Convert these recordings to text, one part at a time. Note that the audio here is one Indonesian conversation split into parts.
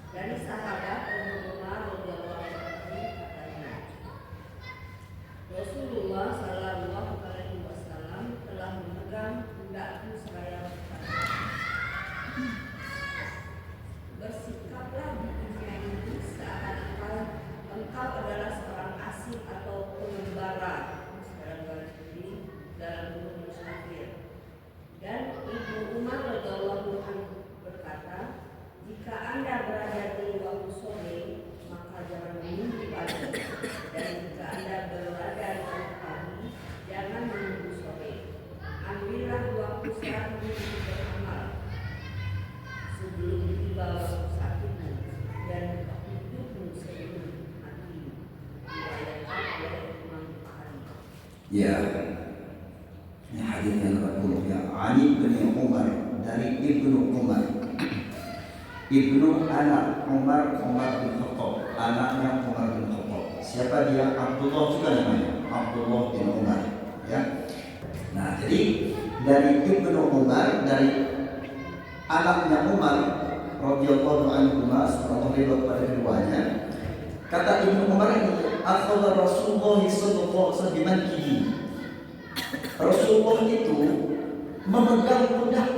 Dari sahabat Umar radhiyallahu anhu katanya, Rasulullah sallallahu alaihi wasallam telah memegang pundakku seraya berkata, bersikaplah di dunia ini seakan-akan engkau adalah seorang asing atau pengembara dalam bumi musafir. Dan Ibnu Umar radhiyallahu anhu berkata, jika Anda berada di waktu sore, maka jangan menunggu pagi. Dan jika Anda berada di waktu pagi, jangan menunggu sore. Ambillah waktu saatmu untuk beramal sebelum tiba waktu sakitmu, dan hidupmu sebelum matimu. Diriwayatkan oleh Imam Bukhari. Ya, ini hadis yang ke-10 ya. Ali bin Umar, dari Ibnu Umar. Ibnu anak Umar bin Khattab, anaknya Umar bin Khattab. Siapa dia? Abdullah juga namanya, Abdullah bin Umar. Ya. Nah, jadi dari Ibnu Umar, dari anaknya Umar radhiyallahu anhu, seorang riwayat pada keduanya. Kata Ibnu Umar ini, akhadha Rasulullah sallallahu alaihi wasallam bimankihi. Rasulullah itu memegang pundak.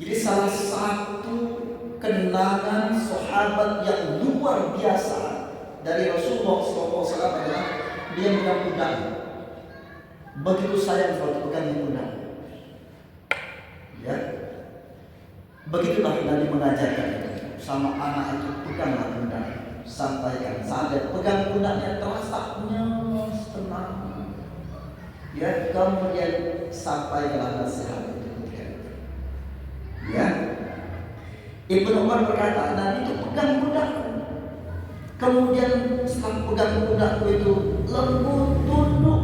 Jadi salah satu kenangan sahabat yang luar biasa dari Rasulullah SAW adalah dia memegang pundak. Begitu sayang kalau pegang pundak. Ya, begitulah Nabi mengajarkan itu. Sama anak itu peganglah pundak, sampaikan. Sampai pegang pundaknya terasa tenang. Ya, kemudian sampaikanlah nasihat. Ya, Ibnu Umar berkata, Nabi itu pegang pundakku. Kemudian setelah pegang pundakku itu lembut, tunduk,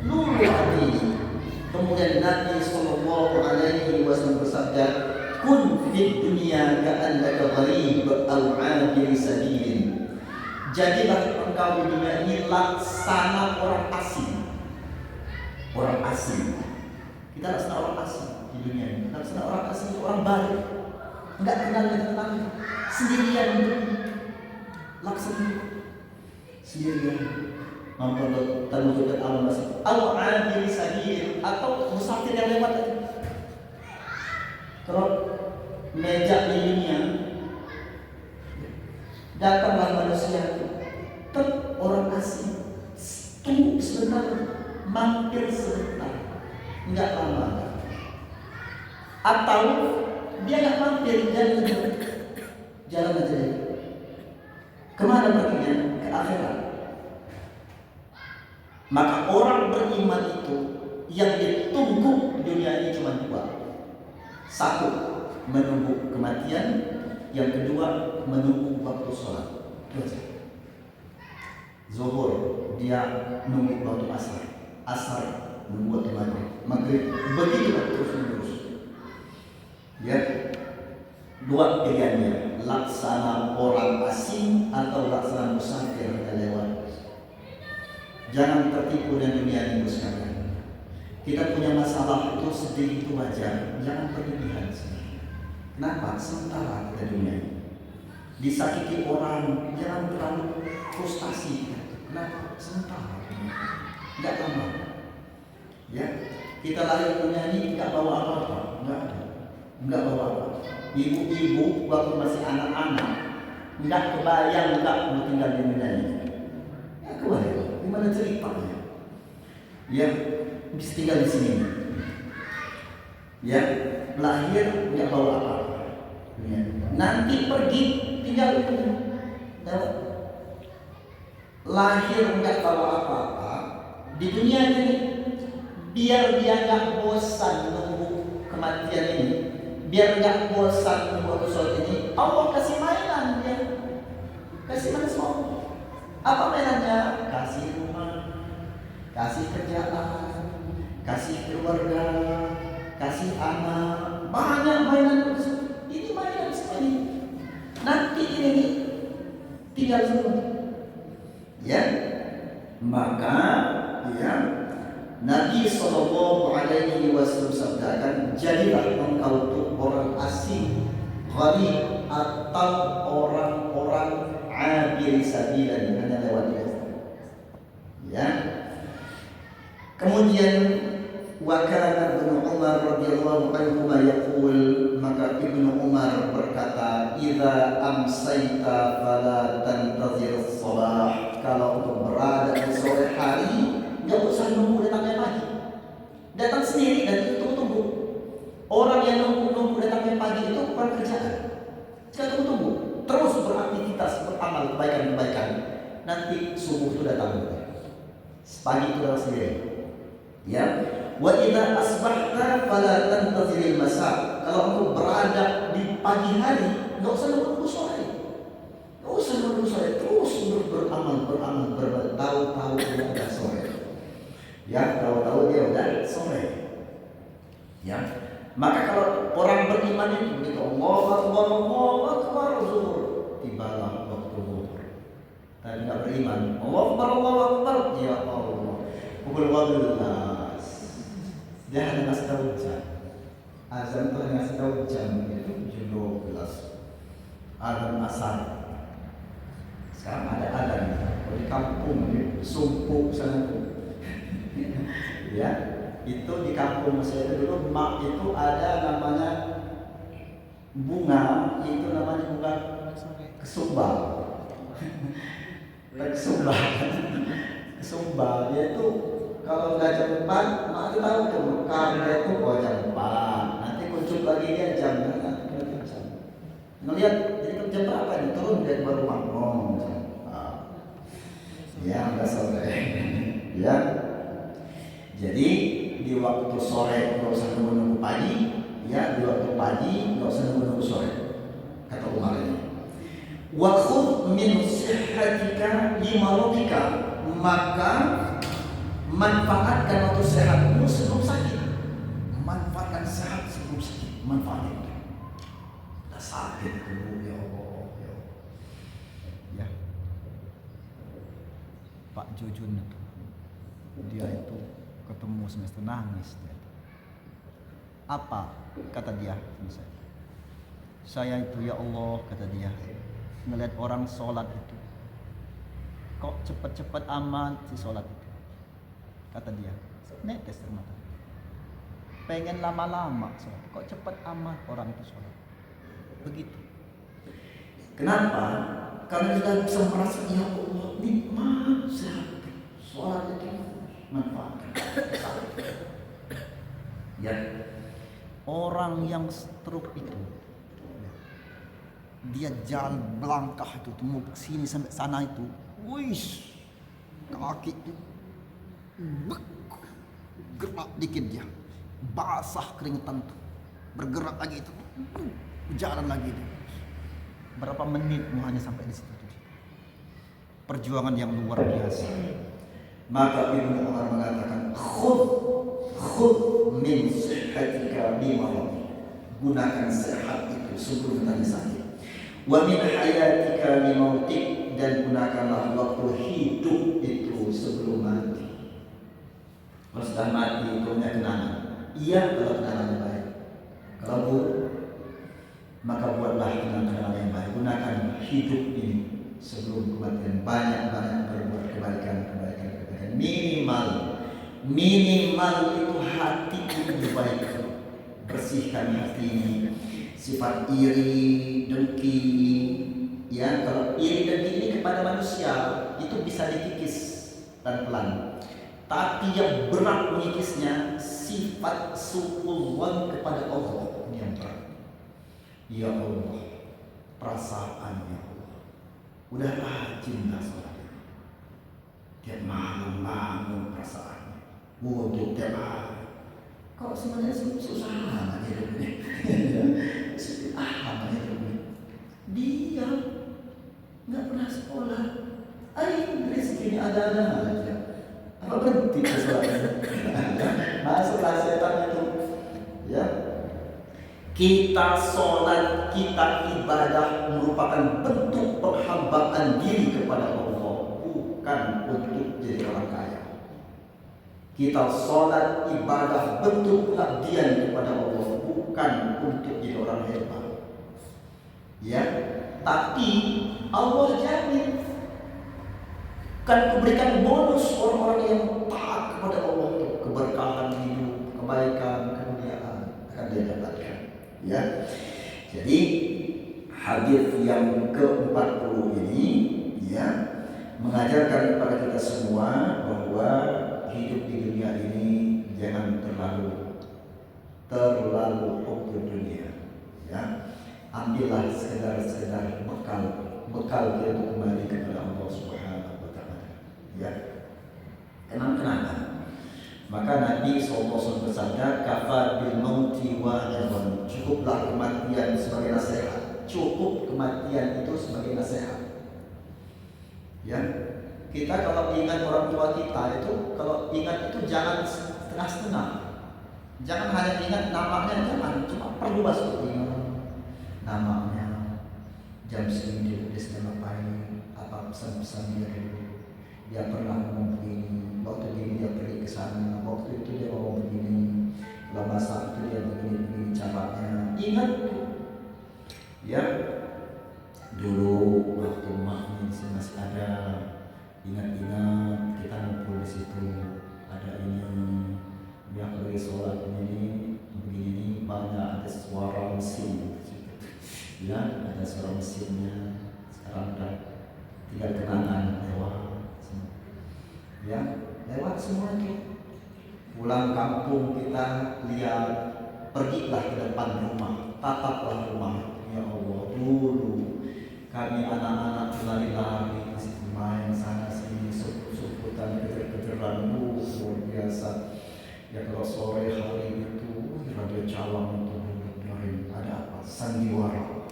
luluh hati. Kemudian Nabi Sallallahu Alaihi Wasallam bersabda, kun fid dunya ka'annaka gharib al-'abir sabilin. Jadilah engkau di dunia ini laksana orang asing. Orang asing. Kita laksana orang asing di dunia ini. Laksana orang asing itu orang baru, enggak kenal dengan tetangga, sendirian itu. Laksana sendirian. Mempertahankan alam masih al-'abir sabil, atau musafir yang lewat tadi. Kalau meja di dunia, datanglah manusia, orang asing, tunggu sebentar, mampir sebentar, enggak lama. Atau dia enggak mampir, jalan aja. Kemana perginya? Ke akhirat. Maka orang beriman itu yang ditunggu di dunia ini cuma dua. Satu, menunggu kematian. Yang kedua, menunggu waktu sholat. Dua saja. Zuhur dia nunggu waktu asar, asar nunggu waktu maghrib, maghrib begitu terus menerus. Ya, dua pilihannya, laksana orang asing atau laksana musafir yang lewat. Jangan tertipu dengan dunia ini sekalian. Kita punya masalah itu sedih itu wajar, jangan berlebihan. Kenapa? Sementara kita dunia ini. Disakiti orang, jangan terlalu frustasi. Kenapa? Sementara, tidak lama. Ya, kita lahir dunia ini tidak bawa apa-apa, enggak bawa apa. Ibu-ibu waktu masih anak-anak, enggak kebayang enggak mau tinggal di dunia ini. Ya kebayang, gimana ceritanya? Ya, bisa tinggal di sini. Ya, lahir enggak bawa apa-apa. Ya. Nanti pergi tinggal di sini. Lahir enggak bawa apa-apa di dunia ini, biar dia enggak bosan nunggu kematian ini, biar enggak bosan nunggu episode ini, Allah kasih mainan dia, kasih mainan semua. Apa mainannya? Kasih rumah, kasih kerjaan, kasih keluarga, kasih anak, banyak mainan. Ini mainan sekali. Nanti ini tinggal semua. Ya, maka ya Nabi Shallallahu Alaihi Wasallam sabdakan, jadilah engkau tuh orang asing, gharib atau orang-orang abir sabilan, hanya lewat dia. Ya. Kemudian wakana Ibnu Umar radhiyallahu anhu yaqul, maka Ibnu Umar berkata, idza amsayta fala tantazir as-salah. Kalau untuk berada di sore hari, nggak usah nunggu datangnya pagi. Datang sendiri dan tunggu. Orang yang nunggu datangnya pagi itu bukan kerjaan. Jangan tunggu. Terus beraktivitas, beramal kebaikan-kebaikan. Nanti subuh itu datang. Pagi itu datang sendiri. Ya. Wa idza asbahta fala tantaziril masa. Kalau untuk berada di pagi hari, nggak usah nunggu sore. Nggak usah nunggu sore. Terus beramal, tahu-tahu dia udah sore. Ya, tahu-tahu dia udah sore. Ya. Maka kalau orang beriman itu begitu, Allahu Akbar, zuhur, tibalah waktu zuhur. Tapi nggak beriman, Allahu Akbar, ya Allah, pukul 12. Dia hanya ngasih tahu jam. Azan itu hanya ngasih tahu jam, itu 12. Azan asar. Sekarang ada azan di kampung, di Sumpuk sana tuh. Ya, itu di kampung saya dulu, mak itu ada namanya bunga, itu namanya bunga kesumbal. Kesumbal, dia itu kalau udah jam 4, mak itu tahu tuh, karena itu jam 4. Nanti muncul lagi dia jam ngelihat jadi jam berapa nih, turun dari rumah. Ya, enggak sore. Ya. Jadi di waktu sore nggak usah nunggu pagi, ya di waktu pagi nggak usah nunggu sore. Kata Umar ini. Wa khudh min sihhatika limaradika, maka manfaatkan waktu sehatmu sebelum sakit. Manfaatkan sehat sebelum sakit. Manfaatkan. Udah sakit dulu ya Allah. Ya. Pak Jujun itu, dia itu ketemu semester nangis dia. Apa kata dia? Saya itu ya Allah, kata dia, ngeliat orang sholat itu kok cepat-cepat amat si sholat itu. Kata dia, netes air mata. Pengen lama-lama sholat, kok cepat amat orang itu sholat. Begitu. Kenapa? Karena kita bisa merasa ya Allah nikmat sehat. Sholat itu manfaatkan. Ya, orang yang stroke itu, dia jalan melangkah itu, mau ke sini sampai sana itu, wis, kaki itu gerak dikit dia, basah keringetan tuh, bergerak lagi itu, jalan lagi itu. Berapa menit mau hanya sampai di situ. perjuangan yang luar biasa. Maka Ibnu Umar mengatakan, khudh min sihhatika bimarad. Gunakan sehat itu sebelum tadi sakit. Wa min hayatika limautik, dan gunakanlah waktu hidup itu sebelum mati. Kalau sudah mati itu punya kenangan. Iya kalau kenangannya baik. Kalau buruk, maka buatlah kenangan yang baik. Gunakan hidup ini sebelum kematian. Banyak-banyak berbuat kebaikan. Minimal itu hati itu baik. Bersihkan hati ini. Sifat iri, dengki, ya, kalau iri dengki ini kepada manusia itu bisa dikikis pelan-pelan. Tapi yang berat mengikisnya sifat su'udzon kepada Allah, ini yang berat. Ya Allah, perasaan ya Allah, udahlah cinta sholat. Tiap malam bangun perasaan, wudhu tiap hari. Kok sebenarnya susah amat hidup ini? Susah amat hidup ini. Dia nggak pernah sekolah. Rezekinya ada-ada aja. Apa berhenti sholatnya? Masuklah setan itu. Ya. Kita sholat, kita ibadah merupakan bentuk penghambaan diri kepada Allah, bukan untuk jadi orang kaya. Kita sholat ibadah bentuk pengabdian kepada Allah, bukan untuk jadi orang hebat. Ya, tapi Allah jamin kan memberikan bonus orang-orang yang taat kepada Allah, keberkahan hidup, kebaikan, kemuliaan akan dia dapatkan. Ya, jadi hadis yang ke-40 ini ya mengajarkan kepada kita semua bahwa hidup di dunia ini jangan terlalu fokus dunia, ya. Ambillah sekedar bekal dia untuk kembali kepada Allah Subhanahu wa taala, ya. Kenang-kenangan. Maka Nabi SAW bersabda, kafa bil mauti wa'idhan, cukuplah kematian sebagai nasihat. Cukup kematian itu sebagai nasihat. Ya. Kita kalau ingat orang tua kita itu, kalau ingat itu jangan setengah-setengah. Jangan hanya ingat namanya, jangan cuma perlu masuk ingat namanya, jam segini dia sedang ngapain, apa pesan-pesan dia dulu. Dia pernah ngomong begini, waktu ini dia pergi ke sana, waktu itu dia ngomong begini, kalau masak itu dia begini caranya. Ingat tuh, ya. Dulu waktu emak ini masih ada. Ingat-ingat kita ngumpul di situ, ada ini, dia pergi sholat ini, begini banyak ada suara mesin, ya ada suara mesinnya. Sekarang udah tinggal kenangan lewat semua itu. Pulang kampung kita lihat, pergilah ke depan rumah, tataplah rumah. Ya Allah, dulu kami anak-anak lari-lari main sana sini, sebut-sebutan, kejar-kejaran, luar biasa. Ya kalau sore hari itu radio Cawang itu dengerin ada apa? Sandiwara.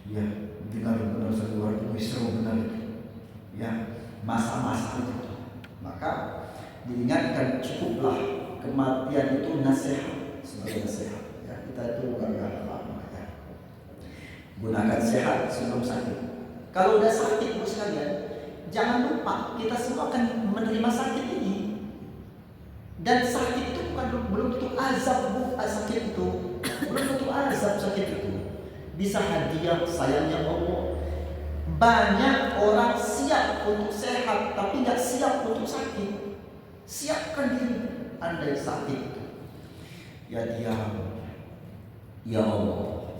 Ya benar-benar sandiwara itu seru benar itu. Ya masa-masa itu. Maka diingatkan cukuplah kematian itu nasihat sebagai nasihat. Ya kita itu nggak lama ya. Gunakan sehat sebelum sakit. Kalau udah sakit bos sekalian, jangan lupa kita semua akan menerima sakit ini. Dan sakit itu bukan belum tentu azab, sakit itu belum tentu azab sakit itu. Bisa hadiah sayangnya Allah. Banyak orang siap untuk sehat tapi nggak siap untuk sakit. Siapkan diri andai sakit itu. Ya diam. Ya Allah,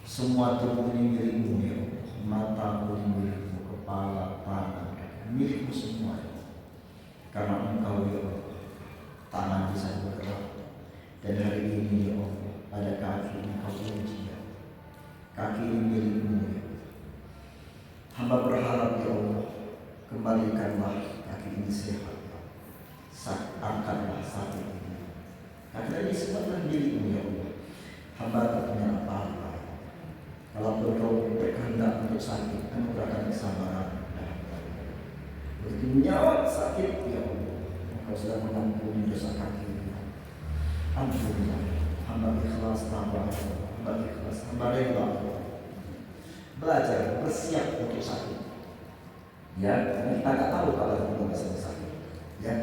semua tubuh ini milikmu ya Allah. Mata milikmu, kepala, tangan, milikmu semua. Karena Engkau ya Allah, tangan bisa bergerak. Dan hari ini ya Allah, pada kaki Engkau uji ya. Kaki ini milikmu ya. Hamba berharap ya Allah, kembalikanlah kaki ini sehat ya. Angkatlah sakit ini. Karena ini semua adalah milikmu ya Allah. Hamba tak punya apa-apa. Kalau Engkau berkehendak untuk sakit, anugerahkan kesabaran. sakit, ya Allah, Engkau sudah mengampuni dosa kami. Ampunilah, hamba ikhlas, hamba ikhlas, hamba rela belajar bersiap untuk sakit. Ya, kita nggak tahu kalau kita bisa sakit. Ya,